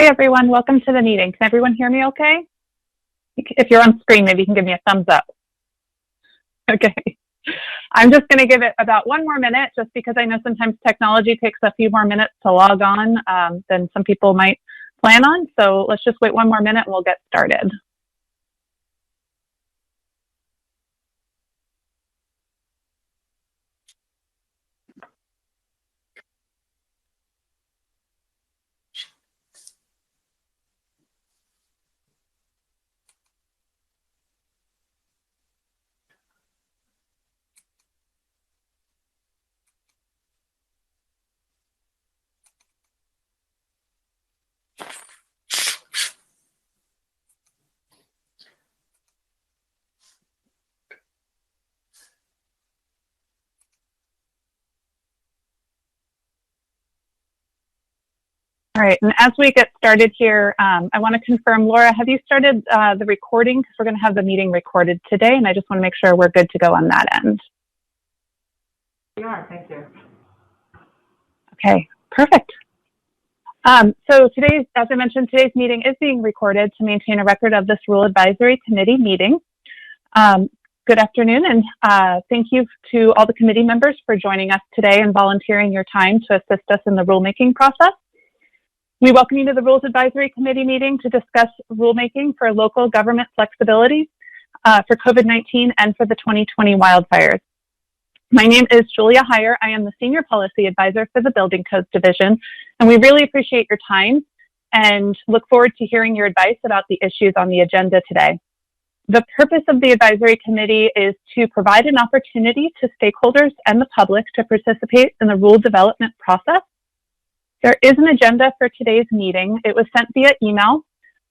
Hi, everyone. Welcome to the meeting. Can everyone hear me okay? If you're on screen, maybe you can give me a thumbs up. Okay. I'm just going to give it about one more minute just because I know sometimes technology takes a few more minutes to log on than some people might plan on. So let's just wait one more minute and we'll get started. All right, and as we get started here, I want to confirm, Laura, have you started the recording? Because we're going to have the meeting recorded today, and I just want to make sure we're good to go on that end. We are, thank you. Okay, perfect. So today's, as I mentioned, today's meeting is being recorded to maintain a record of this Rule Advisory Committee meeting. Good afternoon, and thank you to all the committee members for joining us today and volunteering your time to assist us in the rulemaking process. We welcome you to the Rules Advisory Committee meeting to discuss rulemaking for local government flexibility for COVID-19 and for the 2020 wildfires. My name is Julia Heyer. I am the Senior Policy Advisor for the Building Codes Division, and we really appreciate your time and look forward to hearing your advice about the issues on the agenda today. The purpose of the Advisory Committee is to provide an opportunity to stakeholders and the public to participate in the rule development process. There is an agenda for today's meeting. It was sent via email,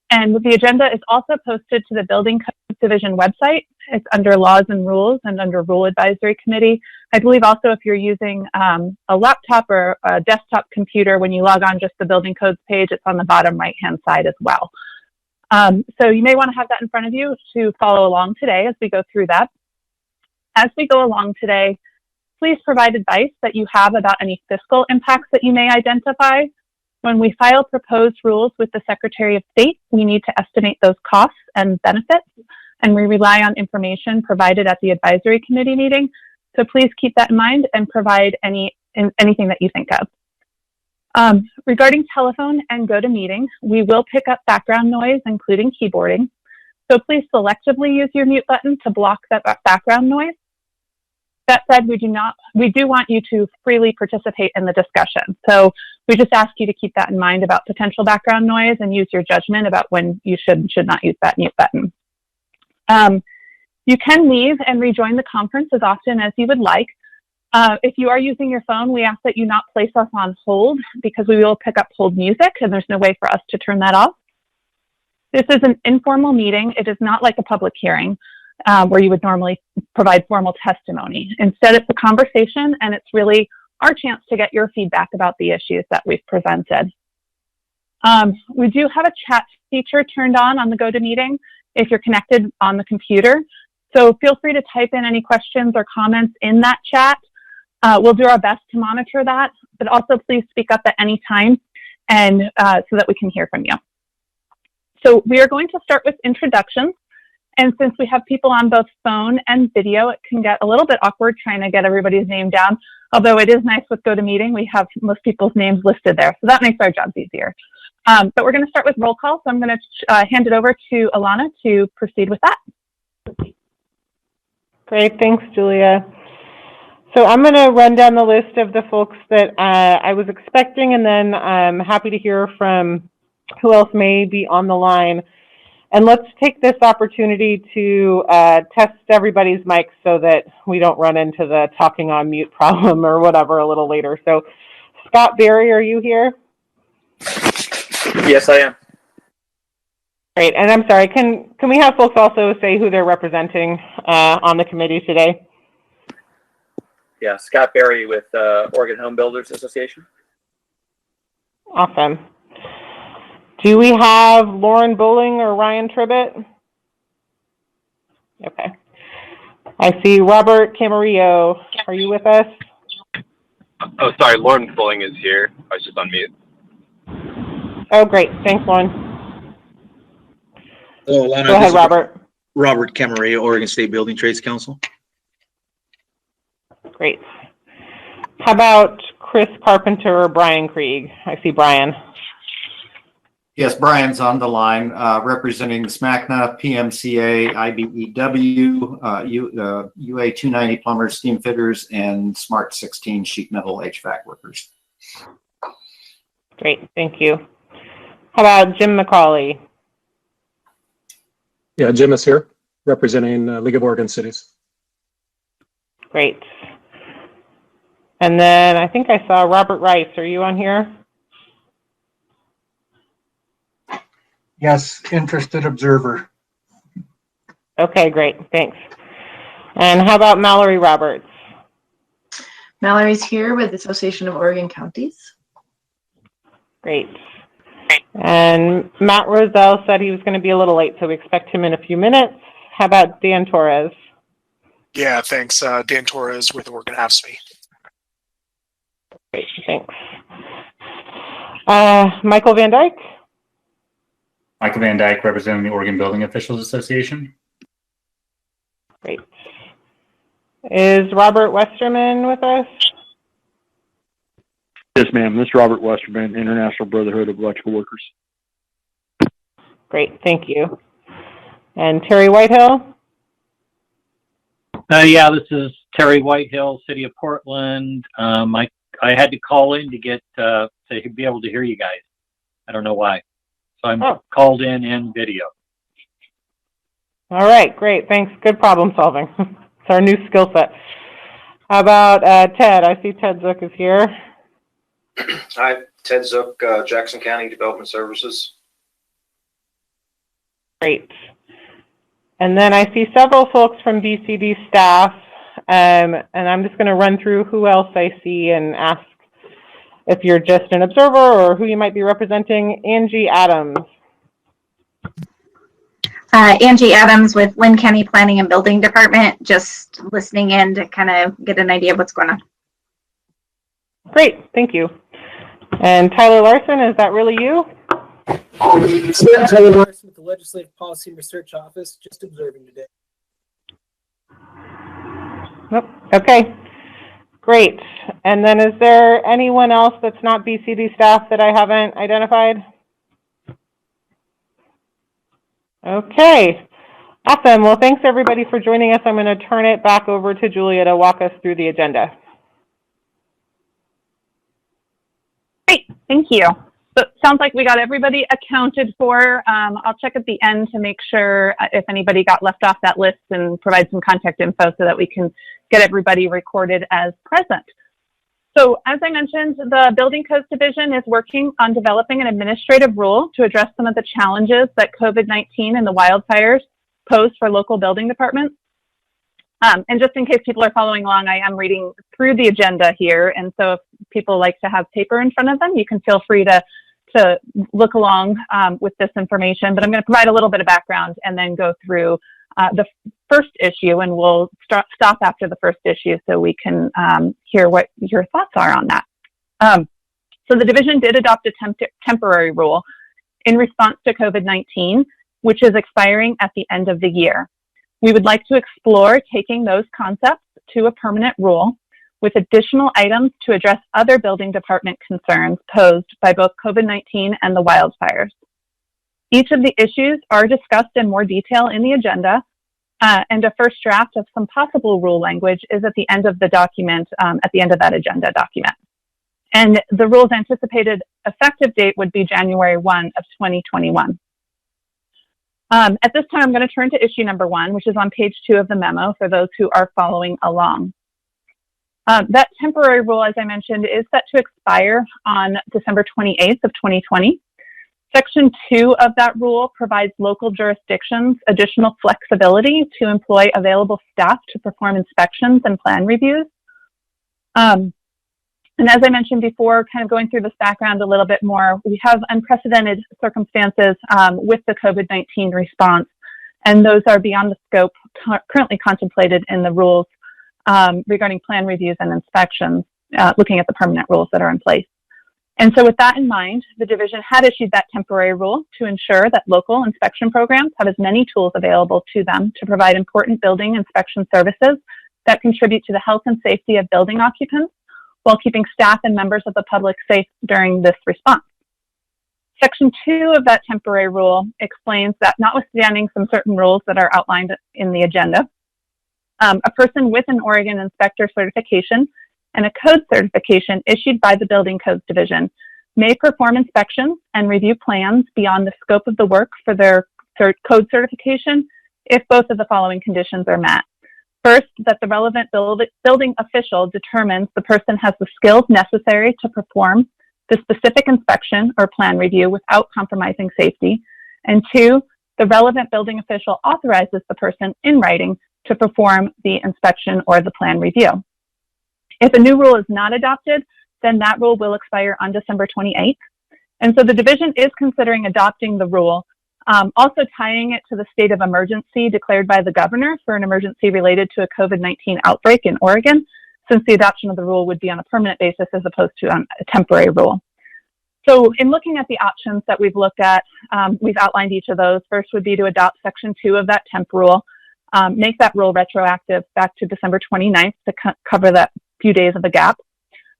and the agenda is also posted to the Building Codes Division website. It's under Laws and Rules and under Rule Advisory Committee. I believe also if you're using a laptop or a desktop computer, when you log on just the Building Codes page, it's on the bottom right-hand side as well. So you may want to have that in front of you to follow along today as we go through that. As we go along today, please provide advice that you have about any fiscal impacts that you may identify. When we file proposed rules with the Secretary of State, we need to estimate those costs and benefits, and we rely on information provided at the Advisory Committee meeting. So please keep that in mind and provide anything that you think of. Regarding telephone and GoToMeeting, we will pick up background noise, including keyboarding. So please selectively use your mute button to block that background noise. That said, we do want you to freely participate in the discussion. So we just ask you to keep that in mind about potential background noise and use your judgment about when you should not use that mute button. You can leave and rejoin the conference as often as you would like. If you are using your phone, we ask that you not place us on hold because we will pick up hold music and there's no way for us to turn that off. This is an informal meeting. It is not like a public hearing where you would normally provide formal testimony. Instead, it's a conversation and it's really our chance to get your feedback about the issues that we've presented. We do have a chat feature turned on the GoToMeeting if you're connected on the computer. So feel free to type in any questions or comments in that chat. We'll do our best to monitor that, but also please speak up at any time and so that we can hear from you. So we are going to start with introductions. And since we have people on both phone and video, it can get a little bit awkward trying to get everybody's name down. Although it is nice with GoToMeeting, we have most people's names listed there. So that makes our jobs easier. But we're going to start with roll call. So I'm going to hand it over to Alana to proceed with that. Great, thanks, Julia. So I'm going to run down the list of the folks that I was expecting, and then I'm happy to hear from who else may be on the line. And let's take this opportunity to test everybody's mics so that we don't run into the talking on mute problem or whatever a little later. So Scott Berry, are you here? Yes, I am. Great, and I'm sorry, can we have folks also say who they're representing on the committee today? Yeah, Scott Berry with Oregon Home Builders Association. Awesome. Do we have Lauren Bowling or Ryan Tribbett? Okay. I see Robert Camarillo. Are you with us? Oh, sorry, Lauren Bowling is here. I was just on mute. Oh, great. Thanks, Lauren. Hello, Alana. Go ahead, This is Robert. Robert Camareo, Oregon State Building Trades Council. Great. How about Chris Carpenter or Brian Krieg? I see Brian. Yes, Brian's on the line, representing SMACNA, PMCA, IBEW, UA 290 plumbers, steam fitters, and Smart 16 sheet metal HVAC workers. Great, thank you. How about Jim McCauley? Yeah, Jim is here, representing League of Oregon Cities. Great. And then I think I saw Robert Rice. Are you on here? Yes, interested observer. Okay, great, thanks. And how about Mallory Roberts? Mallory's here with the Association of Oregon Counties. Great. And Matt Roselle said he was going to be a little late, so we expect him in a few minutes. How about Dan Torres? Yeah, thanks. Dan Torres with Oregon AFSCME. Great, thanks. Michael Van Dyke? Michael Van Dyke, representing the Oregon Building Officials Association. Great. Is Robert Westerman with us? Yes, ma'am. This is Robert Westerman, International Brotherhood of Electrical Workers. Great, thank you. And Terry Whitehill? Yeah, this is Terry Whitehill, City of Portland. I had to call in to get to be able to hear you guys. I don't know why. So I'm called in video. All right, great, thanks. Good problem solving. It's our new skill set. How about Ted? I see Ted Zook is here. Hi, Ted Zook, Jackson County Development Services. Great. And then I see several folks from BCD staff, and I'm just going to run through who else I see and ask if you're just an observer or who you might be representing. Angie Adams. Angie Adams with Lynn County Planning and Building Department, just listening in to kind of get an idea of what's going on. Great, thank you. And Tyler Larson, is that really you? Tyler Larson with the Legislative Policy and Research Office, just observing today. Nope. Okay, great. And then is there anyone else that's not BCD staff that I haven't identified? Okay, awesome. Well, thanks everybody for joining us. I'm going to turn it back over to Julia to walk us through the agenda. Great, thank you. So it sounds like we got everybody accounted for. I'll check at the end to make sure if anybody got left off that list and provide some contact info so that we can get everybody recorded as present. So as I mentioned, the Building Codes Division is working on developing an administrative rule to address some of the challenges that COVID-19 and the wildfires pose for local building departments. And just in case people are following along, I am reading through the agenda here. And so if people like to have paper in front of them, you can feel free to look along with this information. But I'm going to provide a little bit of background and then go through the first issue, and we'll stop after the first issue so we can hear what your thoughts are on that. So the division did adopt a temporary rule in response to COVID-19, which is expiring at the end of the year. We would like to explore taking those concepts to a permanent rule with additional items to address other building department concerns posed by both COVID-19 and the wildfires. Each of the issues are discussed in more detail in the agenda, and a first draft of some possible rule language is at the end of the document, at the end of that agenda document. And the rule's anticipated effective date would be January 1 of 2021. At this time, I'm going to turn to issue number 1, which is on page 2 of the memo for those who are following along. That temporary rule, as I mentioned, is set to expire on December 28th of 2020. Section 2 of that rule provides local jurisdictions additional flexibility to employ available staff to perform inspections and plan reviews. And as I mentioned before, kind of going through this background a little bit more, we have unprecedented circumstances with the COVID-19 response, and those are beyond the scope currently contemplated in the rules regarding plan reviews and inspections, looking at the permanent rules that are in place. And so with that in mind, the division had issued that temporary rule to ensure that local inspection programs have as many tools available to them to provide important building inspection services that contribute to the health and safety of building occupants while keeping staff and members of the public safe during this response. Section 2 of that temporary rule explains that notwithstanding some certain rules that are outlined in the agenda, a person with an Oregon inspector certification and a code certification issued by the Building Codes Division may perform inspections and review plans beyond the scope of the work for their code certification if both of the following conditions are met. First, that the relevant building official determines the person has the skills necessary to perform the specific inspection or plan review without compromising safety. And 2, the relevant building official authorizes the person in writing to perform the inspection or the plan review. If a new rule is not adopted, then that rule will expire on December 28th. And so the division is considering adopting the rule, also tying it to the state of emergency declared by the governor for an emergency related to a COVID-19 outbreak in Oregon, since the adoption of the rule would be on a permanent basis as opposed to a temporary rule. So in looking at the options that we've looked at, we've outlined each of those. First would be to adopt Section 2 of that temp rule, make that rule retroactive back to December 29th to cover that few days of the gap,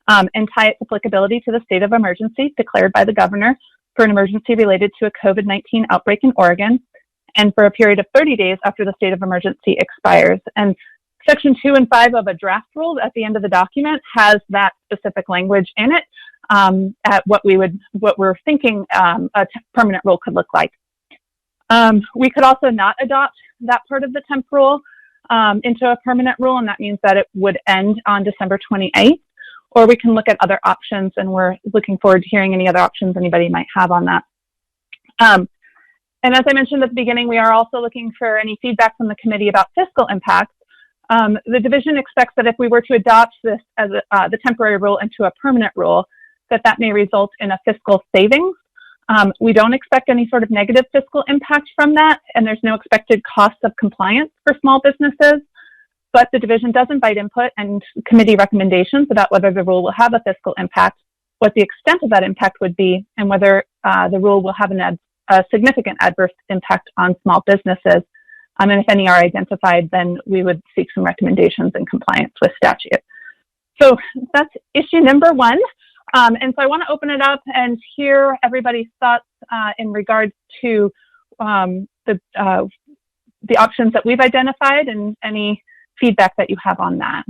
and tie its applicability to the state of emergency declared by the governor for an emergency related to a COVID-19 outbreak in Oregon, and for a period of 30 days after the state of emergency expires. And Section 2 and 5 of a draft rule at the end of the document has that specific language in it at what we're thinking a permanent rule could look like. We could also not adopt that part of the temp rule into a permanent rule, and that means that it would end on December 28th, or we can look at other options, and we're looking forward to hearing any other options anybody might have on that. And as I mentioned at the beginning, we are also looking for any feedback from the committee about fiscal impacts. The division expects that if we were to adopt this as the temporary rule into a permanent rule, that may result in a fiscal savings. We don't expect any sort of negative fiscal impact from that, and there's no expected cost of compliance for small businesses, but the division does invite input and committee recommendations about whether the rule will have a fiscal impact, what the extent of that impact would be, and whether the rule will have a significant adverse impact on small businesses. And if any are identified, then we would seek some recommendations in compliance with statute. So that's issue number 1. And so I want to open it up and hear everybody's thoughts in regards to the options that we've identified and any feedback that you have on that.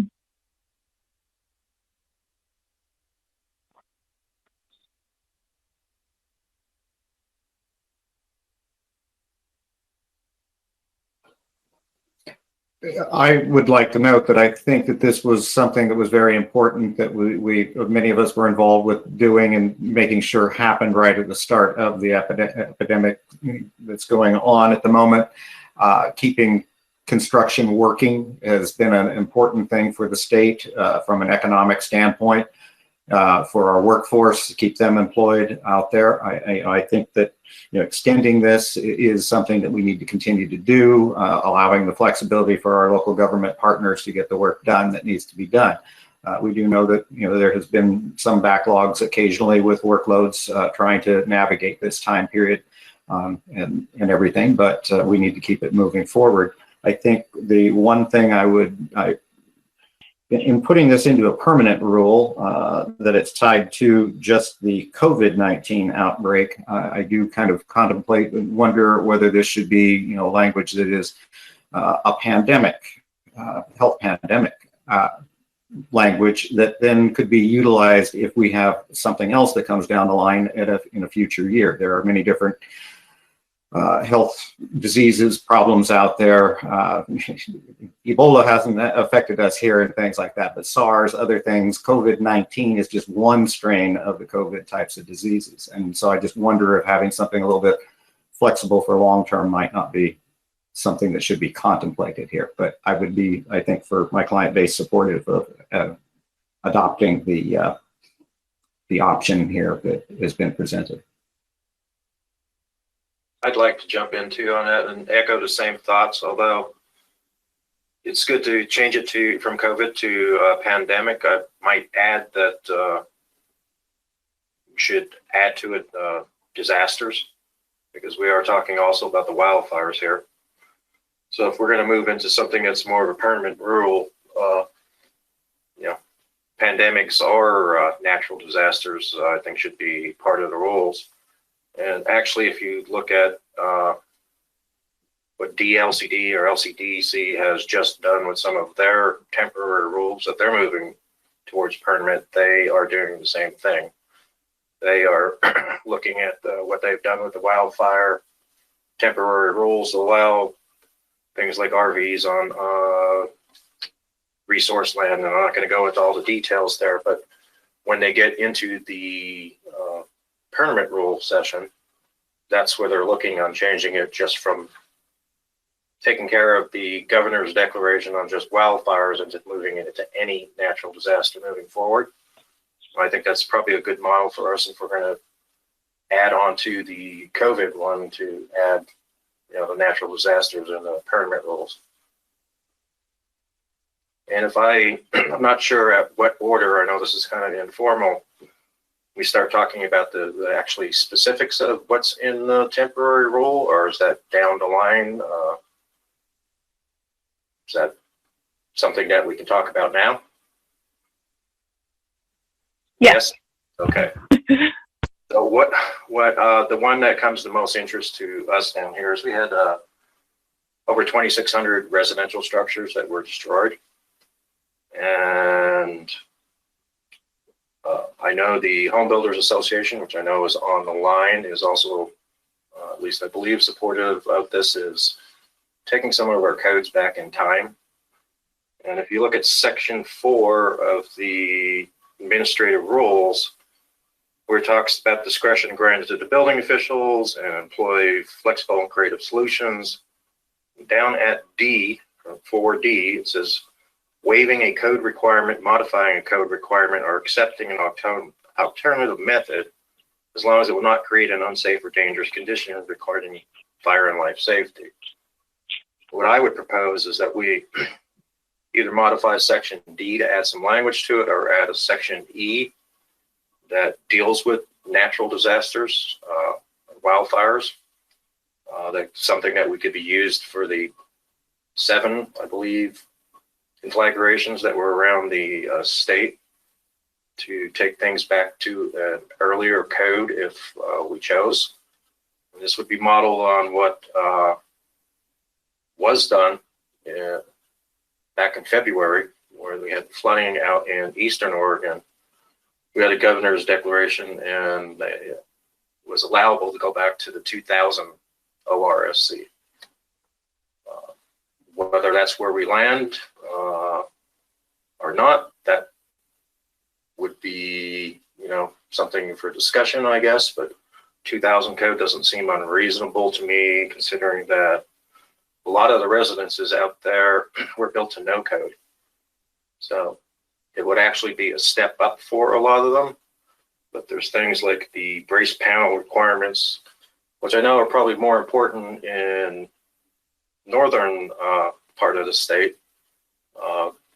I would like to note that I think that this was something that was very important that many of us were involved with doing and making sure happened right at the start of the epidemic that's going on at the moment. Keeping construction working has been an important thing for the state from an economic standpoint, for our workforce, to keep them employed out there. I think that extending this is something that we need to continue to do, allowing the flexibility for our local government partners to get the work done that needs to be done. We do know that there has been some backlogs occasionally with workloads trying to navigate this time period and everything, but we need to keep it moving forward. I think the one thing in putting this into a permanent rule, that it's tied to just the COVID-19 outbreak, I do kind of contemplate and wonder whether this should be, language that is a pandemic, health pandemic language that then could be utilized if we have something else that comes down the line in a future year. There are many different health diseases, problems out there. Ebola hasn't affected us here and things like that, but SARS, other things, COVID-19 is just one strain of the COVID types of diseases. And so I just wonder if having something a little bit flexible for long-term might not be something that should be contemplated here. But I would be, I think, for my client base, supportive of adopting the option here that has been presented. I'd like to jump in too on that and echo the same thoughts, although it's good to change it from COVID to pandemic. I might add that should add to it disasters, because we are talking also about the wildfires here. So if we're going to move into something that's more of a permanent rule, pandemics or natural disasters, I think should be part of the rules. And actually, if you look at what DLCD or LCDC has just done with some of their temporary rules that they're moving towards permanent, they are doing the same thing. They are looking at what they've done with the wildfire temporary rules to allow things like RVs on resource land. And I'm not going to go into all the details there, but when they get into the permanent rule session, that's where they're looking on changing it just from taking care of the governor's declaration on just wildfires and just moving it into any natural disaster moving forward. I think that's probably a good model for us if we're going to add on to the COVID one, to add, the natural disasters and the permanent rules. And if I'm not sure at what order, I know this is kind of informal, we start talking about the actually specifics of what's in the temporary rule, or is that down the line? Is that something that we can talk about now? Yes. Okay. So what the one that comes the most interest to us down here is we had over 2,600 residential structures that were destroyed. And I know the Home Builders Association, which I know is on the line, is also, at least I believe, supportive of this, is taking some of our codes back in time. And if you look at section 4 of the administrative rules, where it talks about discretion granted to the building officials and employ flexible and creative solutions, down at D, 4D, it says waiving a code requirement, modifying a code requirement, or accepting an alternative method, as long as it will not create an unsafe or dangerous condition regarding fire and life safety. What I would propose is that we either modify section D to add some language to it, or add a section E that deals with natural disasters, wildfires. That's something that we could be used for the 7, I believe, conflagrations that were around the state, to take things back to an earlier code if we chose. And this would be modeled on what was done back in February, where we had flooding out in eastern Oregon. We had a governor's declaration, and it was allowable to go back to the 2000 ORSC. Whether that's where we land or not, that would be, something for discussion, I guess. But 2000 code doesn't seem unreasonable to me, considering that a lot of the residences out there were built to no code. So it would actually be a step up for a lot of them. But there's things like the brace panel requirements, which I know are probably more important in northern part of the state.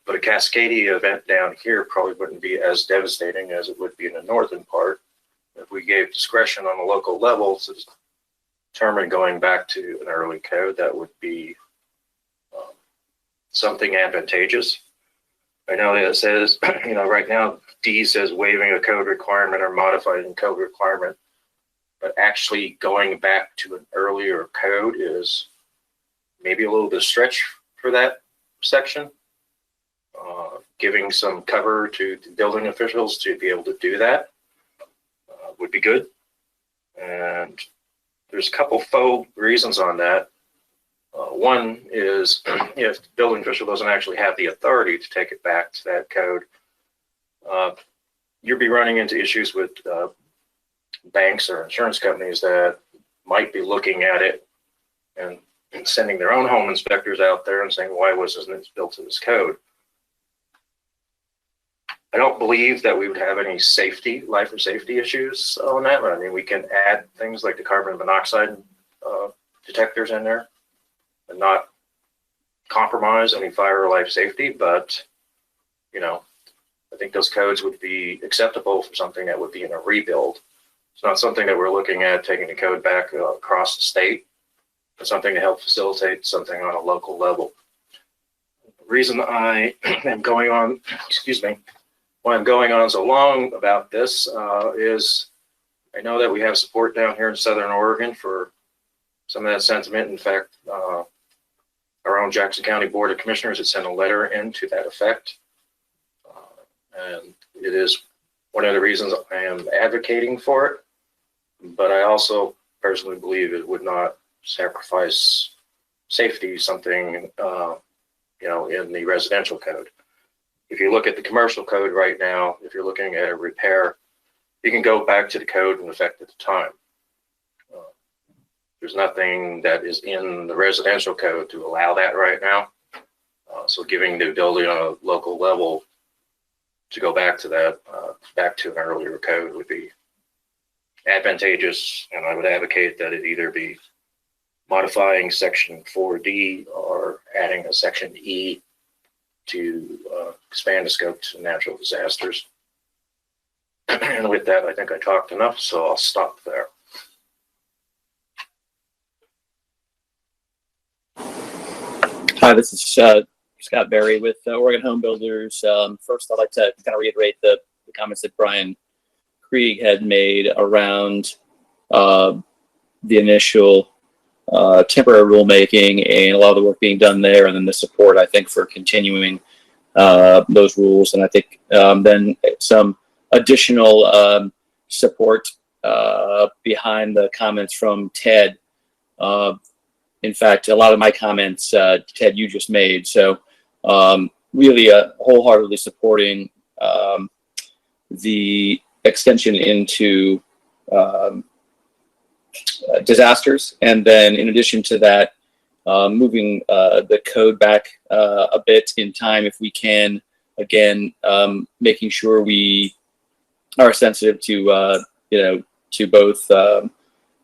But a Cascadia event down here probably wouldn't be as devastating as it would be in the northern part. If we gave discretion on the local level to determine going back to an early code, that would be something advantageous. I know that it says, right now D says waiving a code requirement or modifying code requirement, but actually going back to an earlier code is maybe a little bit stretch for that section. Giving some cover to the building officials to be able to do that would be good. And there's a couple faux reasons on that. One is if the building official doesn't actually have the authority to take it back to that code, you'll be running into issues with banks or insurance companies that might be looking at it and sending their own home inspectors out there and saying, why wasn't this built to this code? I don't believe that we would have any life or safety issues on that. I mean, we can add things like the carbon monoxide detectors in there and not compromise any fire or life safety. But, I think those codes would be acceptable for something that would be in a rebuild. It's not something that we're looking at taking the code back across the state. It's something to help facilitate something on a local level. The reason I am going on, excuse me, why I'm going on so long about this is I know that we have support down here in Southern Oregon for some of that sentiment. In fact, our own Jackson County Board of Commissioners had sent a letter in to that effect. And it is one of the reasons I am advocating for it. But I also personally believe it would not sacrifice safety, something, in the residential code. If you look at the commercial code right now, if you're looking at a repair, you can go back to the code in effect at the time. There's nothing that is in the residential code to allow that right now. So giving the ability on a local level to go back to that, back to an earlier code would be advantageous. And I would advocate that it either be modifying section 4D or adding a section E to expand the scope to natural disasters. And with that, I think I talked enough, so I'll stop there. Hi, this is Scott Berry with Oregon Home Builders. First, I'd like to kind of reiterate the comments that Brian Krieg had made around the initial temporary rulemaking and a lot of the work being done there, and then the support, I think, for continuing those rules. And I think then some additional support behind the comments from Ted. In fact, a lot of my comments, Ted, you just made. So really wholeheartedly supporting the extension into disasters. And then in addition to that, moving the code back a bit in time if we can, again, making sure we are sensitive to, to both,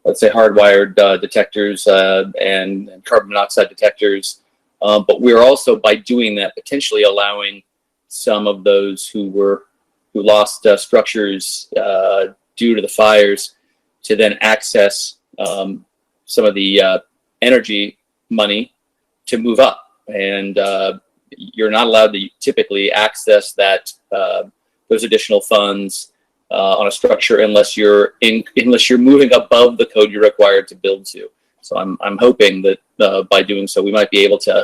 let's say, hardwired detectors and carbon monoxide detectors. But we're also, by doing that, potentially allowing some of those who lost structures due to the fires to then access some of the energy money to move up. And you're not allowed to typically access that those additional funds on a structure unless you're moving above the code you're required to build to. So I'm hoping that by doing so, we might be able to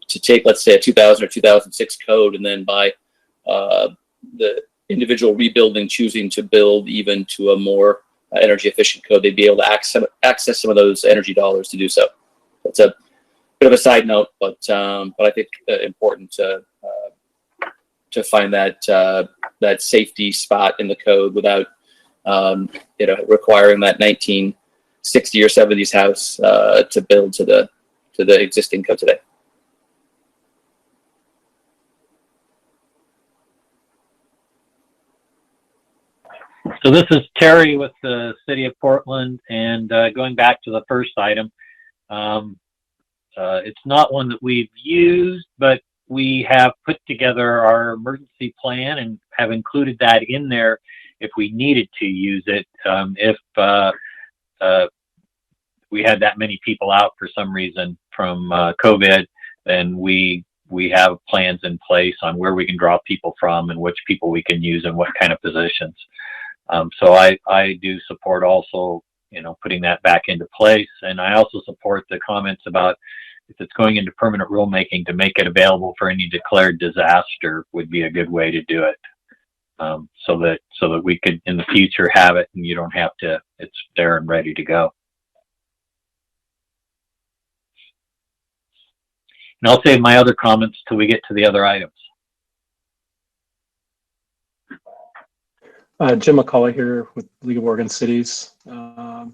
take, let's say, a 2000 or 2006 code, and then by the individual rebuilding choosing to build even to a more energy efficient code, they'd be able to access some of those energy dollars to do so. That's a bit of a side note, but I think important to find that safety spot in the code without requiring that 1960 or 70s house to build to the existing code today. So this is Terry with the City of Portland, and going back to the first item, it's not one that we've used, but we have put together our emergency plan and have included that in there if we needed to use it. If we had that many people out for some reason from COVID, then we have plans in place on where we can draw people from and which people we can use in what kind of positions. So I do support also, putting that back into place. And I also support the comments about if it's going into permanent rulemaking, to make it available for any declared disaster would be a good way to do it. So that we could in the future have it and you don't have to, it's there and ready to go. And I'll save my other comments till we get to the other items. Jim McCullough here with League of Oregon Cities. I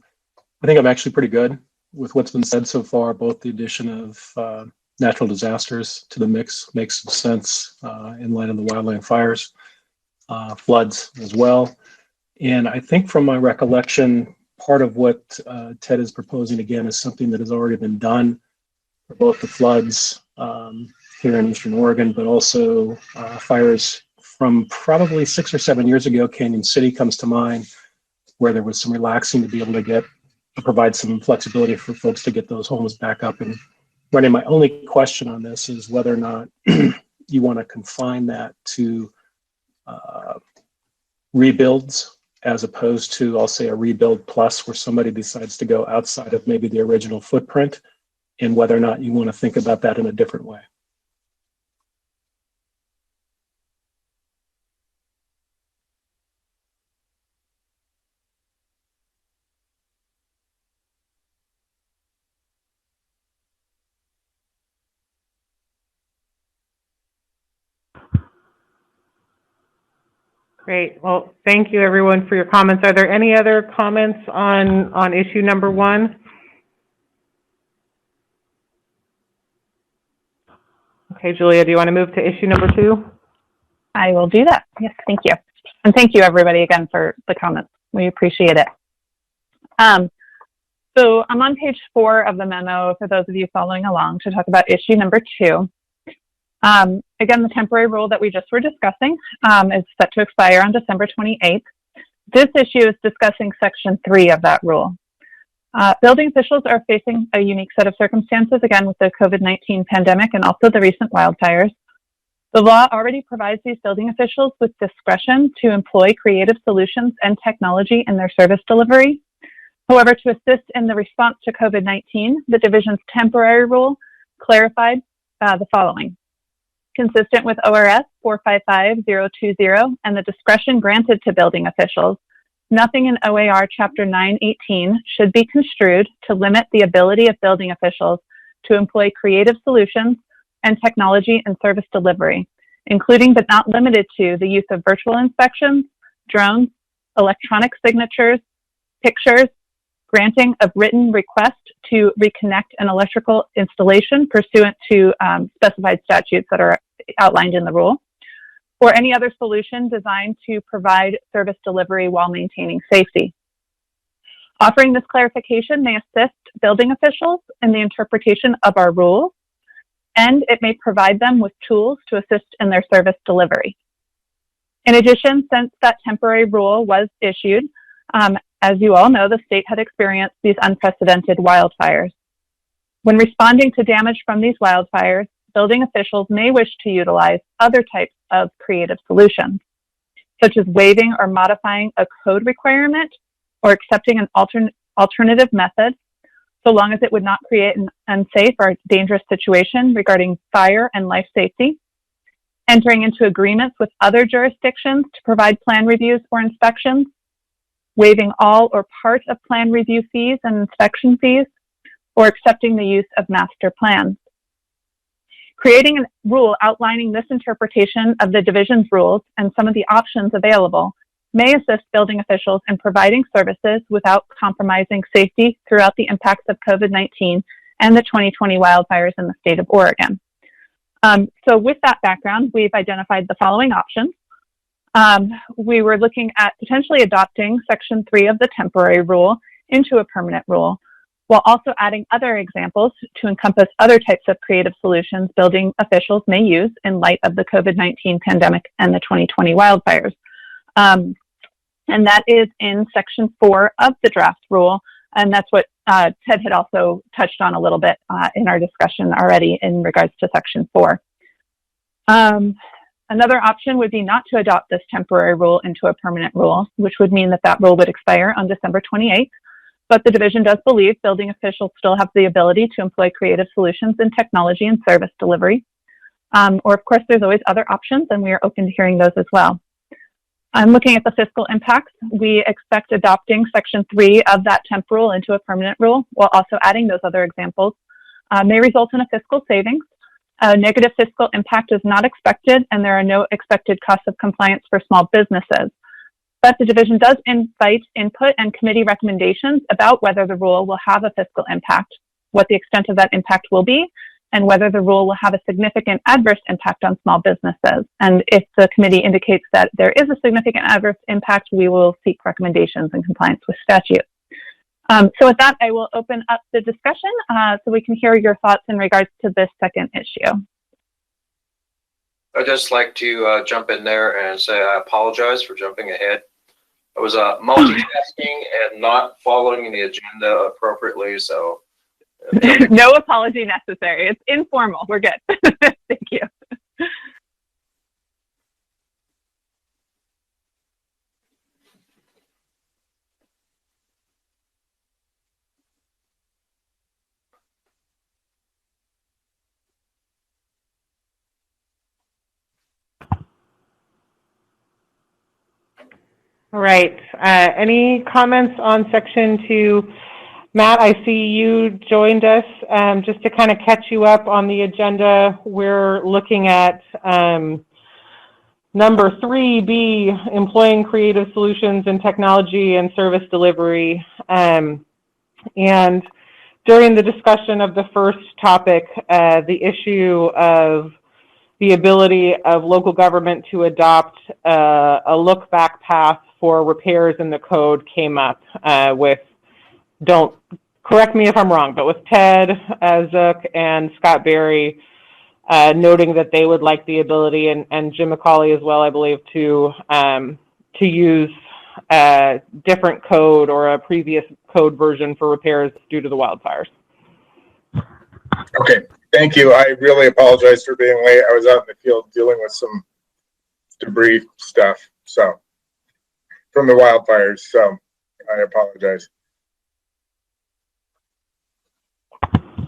think I'm actually pretty good with what's been said so far. Both the addition of natural disasters to the mix makes some sense in light of the wildland fires, floods as well. And I think from my recollection, part of what Ted is proposing again is something that has already been done for both the floods here in Eastern Oregon, but also fires from probably 6 or 7 years ago, Canyon City comes to mind, where there was some relaxing to be able to provide some flexibility for folks to get those homes back up and running. My only question on this is whether or not you want to confine that to rebuilds as opposed to, I'll say, a rebuild plus, where somebody decides to go outside of maybe the original footprint, and whether or not you want to think about that in a different way. Great. Well, thank you everyone for your comments. Are there any other comments on issue number 1? Okay, Julia, do you want to move to issue number 2? I will do that. Yes, thank you. And thank you everybody again for the comments. We appreciate it. So I'm on page 4 of the memo for those of you following along to talk about issue number 2. Again, the temporary rule that we just were discussing is set to expire on December 28th. This issue is discussing section 3 of that rule. Building officials are facing a unique set of circumstances, again, with the COVID-19 pandemic and also the recent wildfires. The law already provides these building officials with discretion to employ creative solutions and technology in their service delivery. However, to assist in the response to COVID-19, the division's temporary rule clarified the following. Consistent with ORS 455020 and the discretion granted to building officials, nothing in OAR Chapter 918 should be construed to limit the ability of building officials to employ creative solutions and technology in service delivery, including but not limited to the use of virtual inspections, drones, electronic signatures, pictures, granting of written request to reconnect an electrical installation pursuant to specified statutes that are outlined in the rule, or any other solution designed to provide service delivery while maintaining safety. Offering this clarification may assist building officials in the interpretation of our rules, and it may provide them with tools to assist in their service delivery. In addition, since that temporary rule was issued, as you all know, the state had experienced these unprecedented wildfires. When responding to damage from these wildfires, building officials may wish to utilize other types of creative solutions, such as waiving or modifying a code requirement or accepting an alternative method, so long as it would not create an unsafe or dangerous situation regarding fire and life safety, entering into agreements with other jurisdictions to provide plan reviews or inspections, waiving all or part of plan review fees and inspection fees, or accepting the use of master plans. Creating a rule outlining this interpretation of the division's rules and some of the options available may assist building officials in providing services without compromising safety throughout the impacts of COVID-19 and the 2020 wildfires in the state of Oregon. So with that background, we've identified the following options. We were looking at potentially adopting Section 3 of the temporary rule into a permanent rule, while also adding other examples to encompass other types of creative solutions building officials may use in light of the COVID-19 pandemic and the 2020 wildfires. And that is in Section 4 of the draft rule, and that's what Ted had also touched on a little bit in our discussion already in regards to Section 4. Another option would be not to adopt this temporary rule into a permanent rule, which would mean that that rule would expire on December 28th. But the division does believe building officials still have the ability to employ creative solutions in technology and service delivery. Or of course, there's always other options, and we are open to hearing those as well. Looking at the fiscal impacts, we expect adopting Section 3 of that temp rule into a permanent rule, while also adding those other examples, may result in a fiscal savings. A negative fiscal impact is not expected, and there are no expected costs of compliance for small businesses. But the division does invite input and committee recommendations about whether the rule will have a fiscal impact, what the extent of that impact will be, and whether the rule will have a significant adverse impact on small businesses. And if the committee indicates that there is a significant adverse impact, we will seek recommendations in compliance with statute. So with that, I will open up the discussion so we can hear your thoughts in regards to this second issue. I'd just like to jump in there and say I apologize for jumping ahead. I was multitasking and not following the agenda appropriately, so. No apology necessary. It's informal. We're good. Thank you. All right. Any comments on section 2? Matt, I see you joined us. Just to kind of catch you up on the agenda, we're looking at number 3B, employing creative solutions in technology and service delivery. And during the discussion of the first topic, the issue of the ability of local government to adopt a look-back path for repairs in the code came up with, don't correct me if I'm wrong, but with Ted Zook and Scott Berry noting that they would like the ability, and Jim McCauley as well, I believe, to use a different code or a previous code version for repairs due to the wildfires. Okay, thank you. I really apologize for being late. I was out in the field dealing with some debris stuff, so from the wildfires, so I apologize.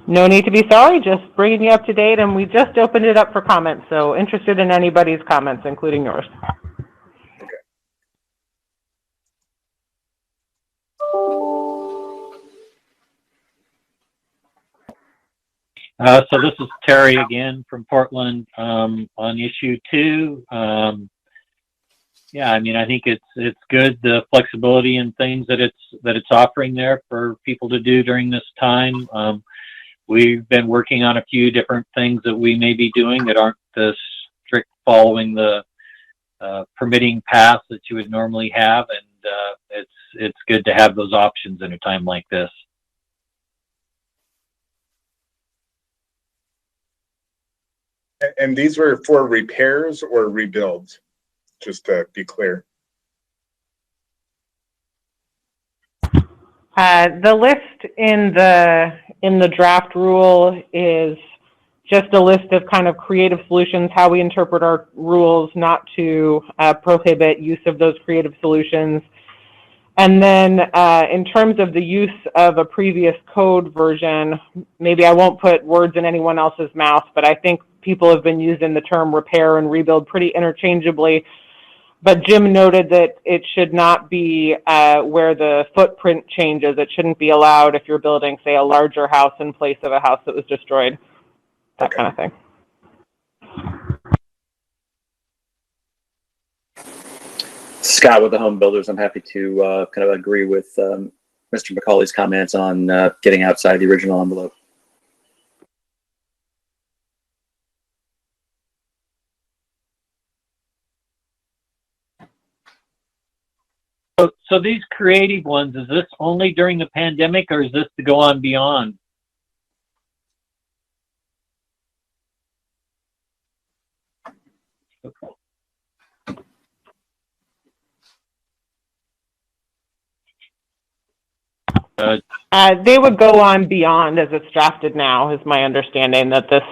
No need to be sorry, just bringing you up to date, and we just opened it up for comments, so interested in anybody's comments, including yours. So this is Terry again from Portland on issue 2. Yeah, I mean, I think it's good, the flexibility and things that it's offering there for people to do during this time. We've been working on a few different things that we may be doing that aren't the strict following the permitting path that you would normally have, and it's good to have those options in a time like this. And these were for repairs or rebuilds, just to be clear. The list in the draft rule is just a list of kind of creative solutions, how we interpret our rules not to prohibit use of those creative solutions. And then in terms of the use of a previous code version, maybe I won't put words in anyone else's mouth, but I think people have been using the term repair and rebuild pretty interchangeably. But Jim noted that it should not be where the footprint changes. It shouldn't be allowed if you're building, say, a larger house in place of a house that was destroyed, that kind of thing. Scott with the Home Builders, I'm happy to kind of agree with Mr. McCauley's comments on getting outside the original envelope. So these creative ones, is this only during the pandemic, or is this to go on beyond? They would go on beyond as it's drafted now, is my understanding, that this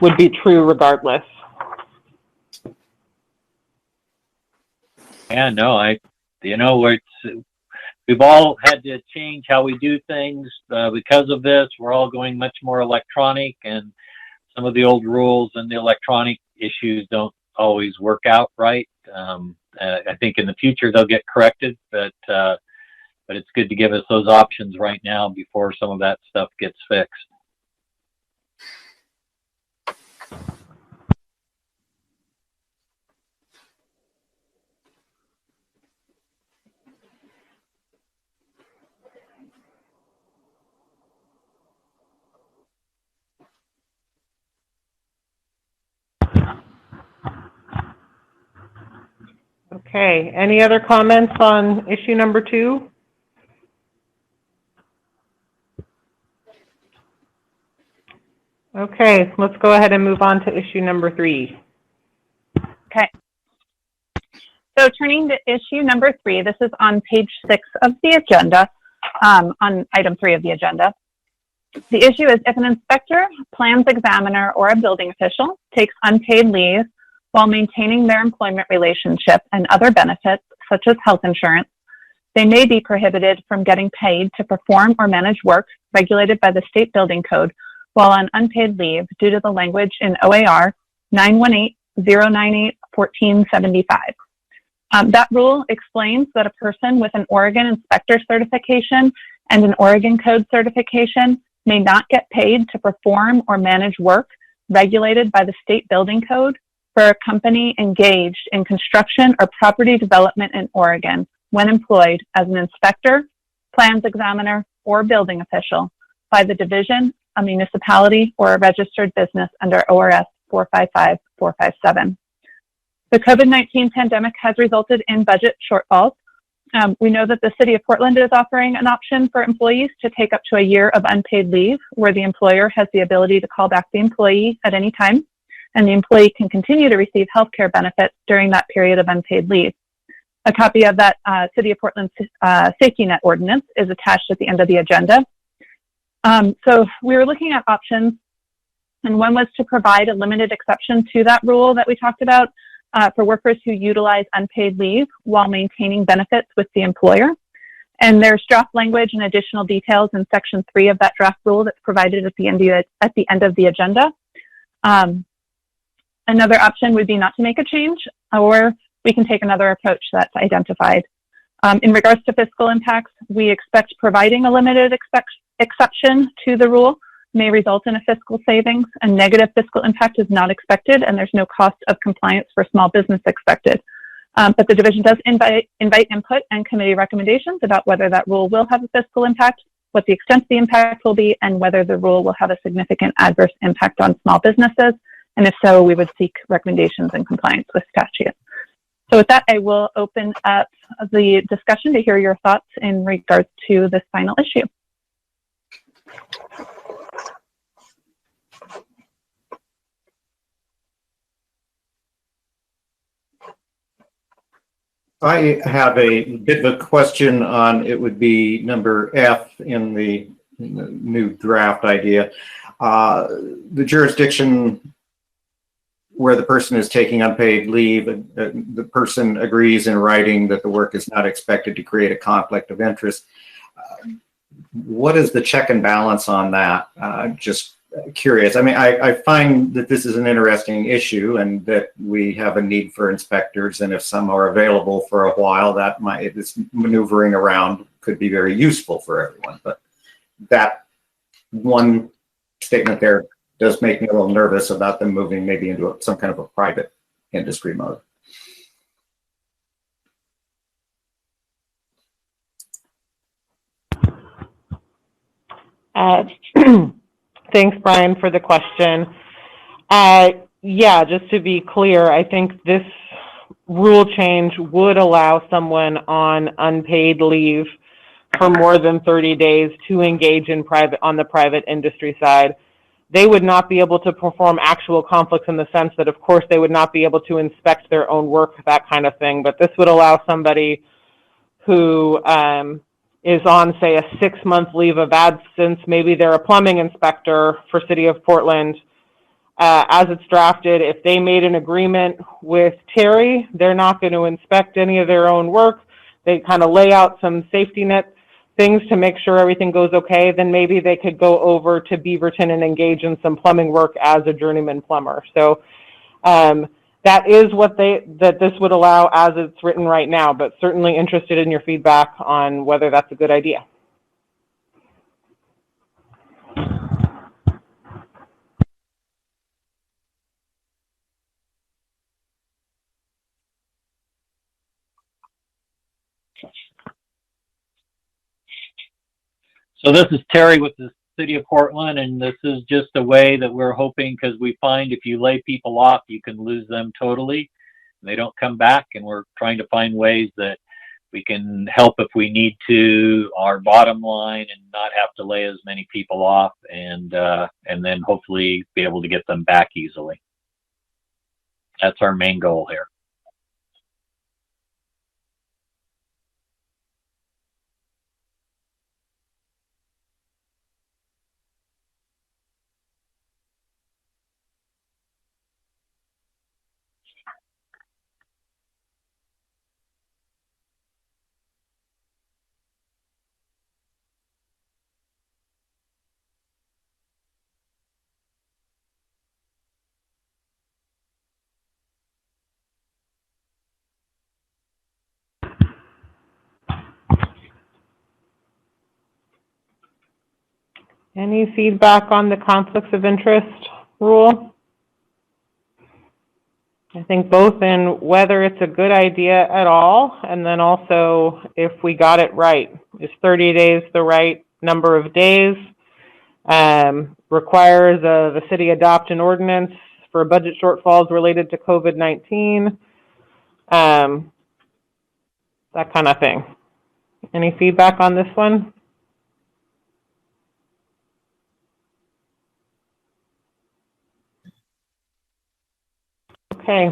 would be true regardless. Yeah, no, we've all had to change how we do things because of this. We're all going much more electronic, and some of the old rules and the electronic issues don't always work out right. I think in the future they'll get corrected, but it's good to give us those options right now before some of that stuff gets fixed. Okay, any other comments on issue number 2? Okay, let's go ahead and move on to issue number 3. Okay. So turning to issue number 3, this is on page 6 of the agenda, on item 3 of the agenda. The issue is if an inspector, plans examiner, or a building official takes unpaid leave while maintaining their employment relationship and other benefits, such as health insurance, they may be prohibited from getting paid to perform or manage work regulated by the state building code while on unpaid leave due to the language in OAR 918-098-1475. That rule explains that a person with an Oregon inspector certification and an Oregon code certification may not get paid to perform or manage work regulated by the state building code for a company engaged in construction or property development in Oregon when employed as an inspector, plans examiner, or building official by the division, a municipality, or a registered business under ORS 455-457. The COVID-19 pandemic has resulted in budget shortfalls. We know that the City of Portland is offering an option for employees to take up to a year of unpaid leave, where the employer has the ability to call back the employee at any time, and the employee can continue to receive health care benefits during that period of unpaid leave. A copy of that City of Portland safety net ordinance is attached at the end of the agenda. So we were looking at options, and one was to provide a limited exception to that rule that we talked about for workers who utilize unpaid leave while maintaining benefits with the employer. And there's draft language and additional details in section 3 of that draft rule that's provided at the end of the agenda. Another option would be not to make a change, or we can take another approach that's identified. In regards to fiscal impacts, we expect providing a limited exception to the rule may result in a fiscal savings. A negative fiscal impact is not expected, and there's no cost of compliance for small business expected. But the division does invite input and committee recommendations about whether that rule will have a fiscal impact, what the extent of the impact will be, and whether the rule will have a significant adverse impact on small businesses. And if so, we would seek recommendations in compliance with statute. So with that, I will open up the discussion to hear your thoughts in regards to this final issue. I have a bit of a question on, it would be number F in the new draft idea. The jurisdiction where the person is taking unpaid leave, the person agrees in writing that the work is not expected to create a conflict of interest. What is the check and balance on that? Just curious. I mean, I find that this is an interesting issue and that we have a need for inspectors, and if some are available for a while, that might, this maneuvering around could be very useful for everyone. But that one statement there does make me a little nervous about them moving maybe into some kind of a private industry mode. Thanks, Brian, for the question. Yeah, just to be clear, I think this rule change would allow someone on unpaid leave for more than 30 days to engage in on the private industry side. They would not be able to perform actual conflicts in the sense that, of course, they would not be able to inspect their own work, that kind of thing. But this would allow somebody who is on, say, a 6-month leave of absence, maybe they're a plumbing inspector for City of Portland, as it's drafted, if they made an agreement with Terry, they're not going to inspect any of their own work. They kind of lay out some safety net things to make sure everything goes okay, then maybe they could go over to Beaverton and engage in some plumbing work as a journeyman plumber. So that is what this would allow as it's written right now, but certainly interested in your feedback on whether that's a good idea. So this is Terry with the City of Portland, and this is just a way that we're hoping, because we find if you lay people off, you can lose them totally. They don't come back, and we're trying to find ways that We can help if we need to, our bottom line, and not have to lay as many people off, and then hopefully be able to get them back easily. That's our main goal here. Any feedback on the conflicts of interest rule? I think both in whether it's a good idea at all, and then also if we got it right. Is 30 days the right number of days? Requires the city adopt an ordinance for budget shortfalls related to COVID-19. That kind of thing. Any feedback on this one? Okay.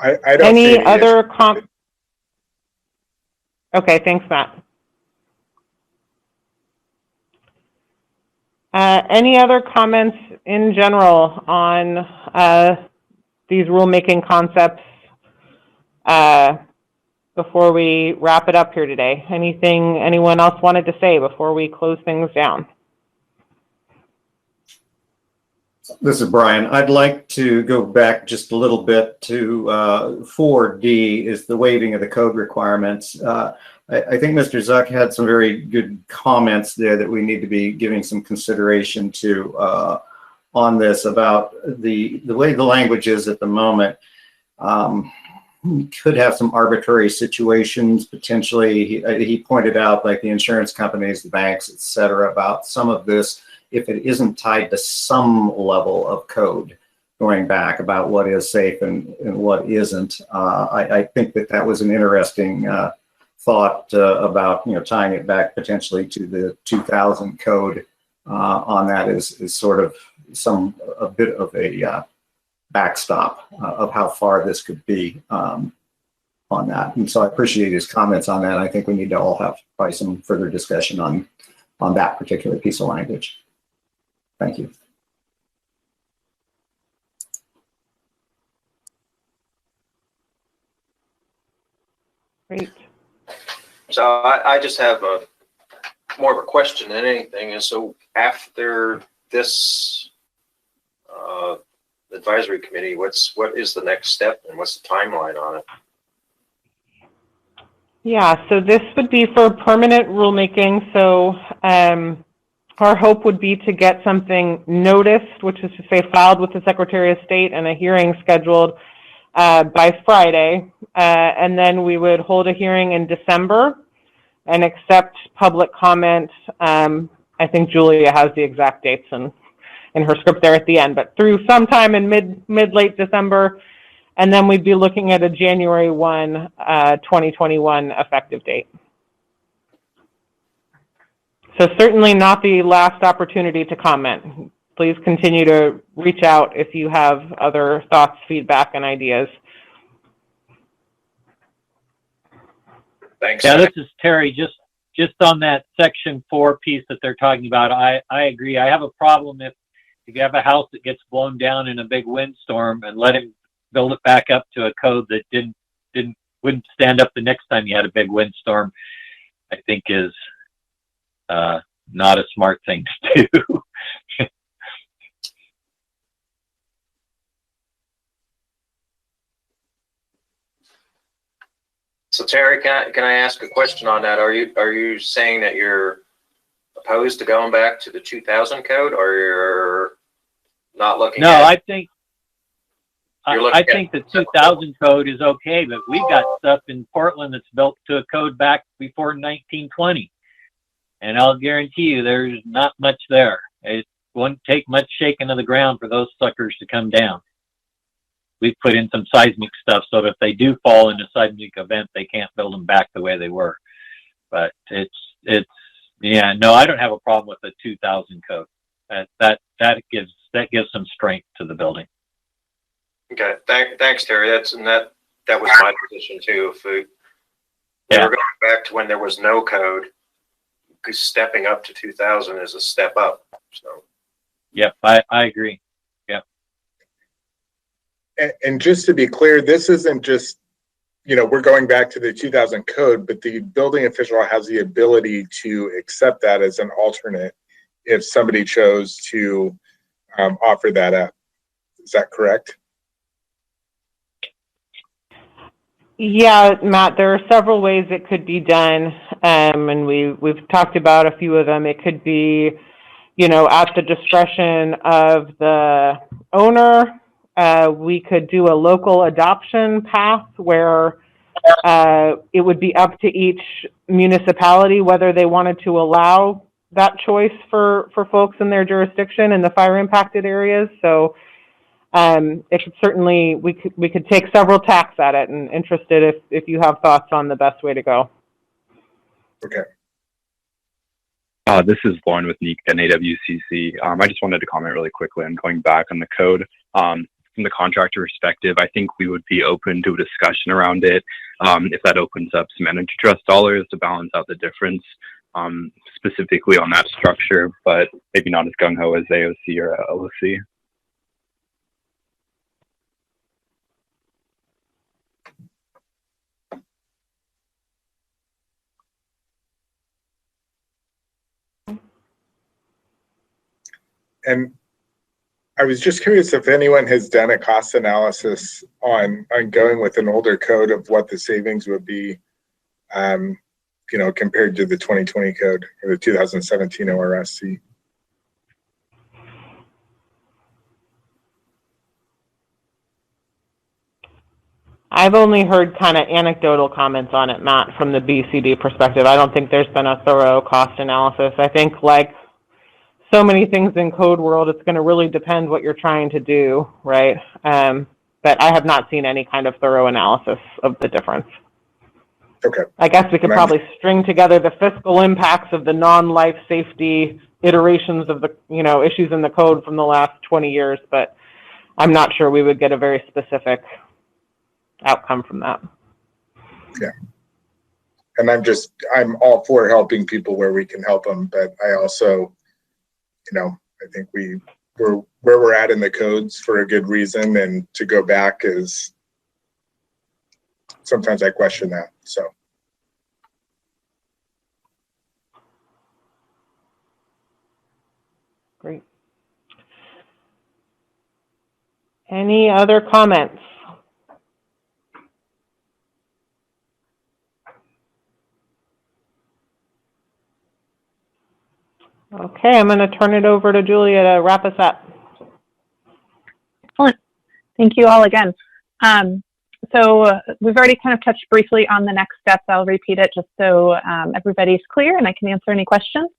I don't see Any other Okay, thanks, Matt. Any other comments in general on these rulemaking concepts before we wrap it up here today? Anything anyone else wanted to say before we close things down? This is Brian. I'd like to go back just a little bit to 4D is the waiving of the code requirements. I think Mr. Zuck had some very good comments there that we need to be giving some consideration to on this about the way the language is at the moment. We could have some arbitrary situations potentially. He pointed out, like the insurance companies, the banks, et cetera, about some of this, if it isn't tied to some level of code going back about what is safe and what isn't. I think that was an interesting thought about, tying it back potentially to the 2000 code on that is sort of a bit of a backstop of how far this could be on that. And so I appreciate his comments on that. I think we need to all have probably some further discussion on that particular piece of language. Thank you. Great. So I just have more of a question than anything. And so after this advisory committee, what is the next step and what's the timeline on it? Yeah, so this would be for permanent rulemaking. So our hope would be to get something noticed, which is to say filed with the Secretary of State, and a hearing scheduled by Friday. And then we would hold a hearing in December and accept public comment. I think Julia has the exact dates in her script there at the end, but through sometime in mid-late December. And then we'd be looking at a January 1, 2021 effective date. So certainly not the last opportunity to comment. Please continue to reach out if you have other thoughts, feedback, and ideas. Thanks. Yeah, this is Terry. Just on that section 4 piece that they're talking about, I agree. I have a problem if you have a house that gets blown down in a big windstorm and let him build it back up to a code that wouldn't stand up the next time you had a big windstorm. I think is not a smart thing to do. So Terry, can I ask a question on that? Are you saying that you're opposed to going back to the 2000 code, or you're not looking? No, at I think the 2000 code is okay, but we've got stuff in Portland that's built to a code back before 1920, and I'll guarantee you there's not much there. It won't take much shaking of the ground for those suckers to come down. we put in some seismic stuff so that if they do fall in a seismic event, they can't build them back the way they were. But yeah, no, I don't have a problem with the 2000 code. That gives some strength to the building. Okay, thanks, Terry. That was my position too. If we were going back to when there was no code, because stepping up to 2000 is a step up. So. Yep, I agree. Yep. And just to be clear, this isn't just, we're going back to the 2000 code, but the building official has the ability to accept that as an alternate if somebody chose to offer that up. Is that correct? Yeah, Matt, there are several ways it could be done, and we've talked about a few of them. It could be, at the discretion of the owner. We could do a local adoption path where it would be up to each municipality whether they wanted to allow that choice for folks in their jurisdiction in the fire impacted areas. So it could certainly, we could take several tacks at it, and interested if you have thoughts on the best way to go. Okay. This is Lauren with NAWCC. I just wanted to comment really quickly on going back on the code. From the contractor perspective, I think we would be open to a discussion around it if that opens up some energy trust dollars to balance out the difference specifically on that structure, but maybe not as gung-ho as AOC or LOC. And I was just curious if anyone has done a cost analysis on going with an older code of what the savings would be, compared to the 2020 code or the 2017 ORSC. I've only heard kind of anecdotal comments on it, Matt, from the BCD perspective. I don't think there's been a thorough cost analysis. I think, like so many things in code world, it's going to really depend what you're trying to do, right? But I have not seen any kind of thorough analysis of the difference. Okay. I guess we could probably string together the fiscal impacts of the non-life safety iterations of the, issues in the code from the last 20 years, but I'm not sure we would get a very specific outcome from that. Yeah. And I'm all for helping people where we can help them, but I also, I think we're where we're at in the codes for a good reason, and to go back is, sometimes I question that, so. Great. Any other comments? Okay, I'm going to turn it over to Julia to wrap us up. Excellent. Thank you all again. So we've already kind of touched briefly on the next steps. I'll repeat it just so everybody's clear and I can answer any questions.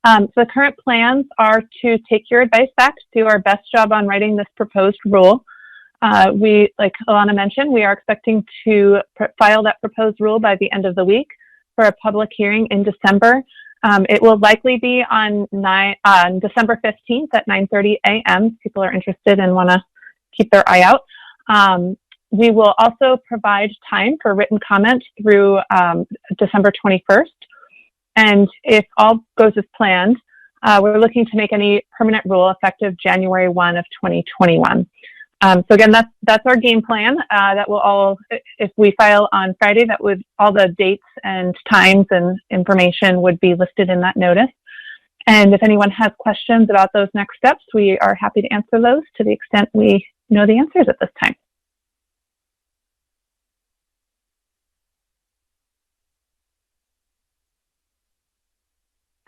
So the current plans are to take your advice back, do our best job on writing this proposed rule. We, like Alana mentioned, we are expecting to file that proposed rule by the end of the week for a public hearing in December. It will likely be on December 15th at 9:30 a.m. if people are interested and want to keep their eye out. We will also provide time for written comment through December 21st. And if all goes as planned, we're looking to make any permanent rule effective January 1 of 2021. So again, that's our game plan. That will all, if we file on Friday, that would, all the dates and times and information would be listed in that notice. And if anyone has questions about those next steps, we are happy to answer those to the extent we know the answers at this time.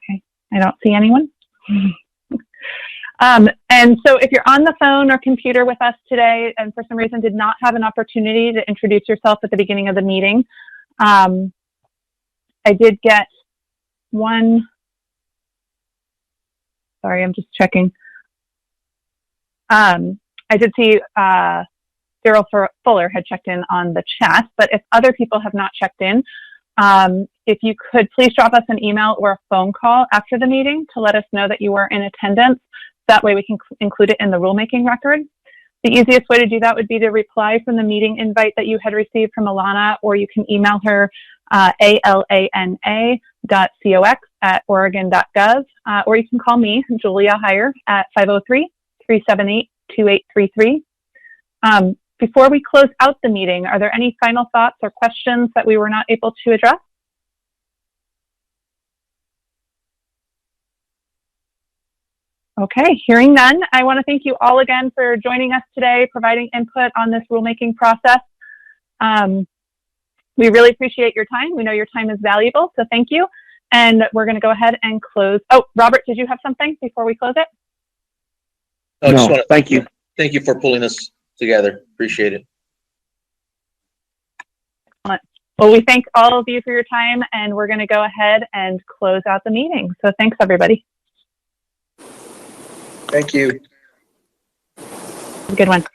Okay, I don't see anyone. And so if you're on the phone or computer with us today and for some reason did not have an opportunity to introduce yourself at the beginning of the meeting, I did get one, sorry, I'm just checking. I did see Daryl Fuller had checked in on the chat, but if other people have not checked in, if you could please drop us an email or a phone call after the meeting to let us know that you were in attendance. That way we can include it in the rulemaking record. The easiest way to do that would be to reply from the meeting invite that you had received from Alana, or you can email her alana.cox@oregon.gov, or you can call me, Julia Heyer, at 503-378-2833. Before we close out the meeting, are there any final thoughts or questions that we were not able to address? Okay, hearing none, I want to thank you all again for joining us today, providing input on this rulemaking process. We really appreciate your time. We know your time is valuable, so thank you. And we're going to go ahead and close. Oh, Robert, did you have something before we close it? No, thank you. Thank you for pulling this together. Appreciate it. Well, we thank all of you for your time, and we're going to go ahead and close out the meeting. So thanks, everybody. Thank you. Have a good one.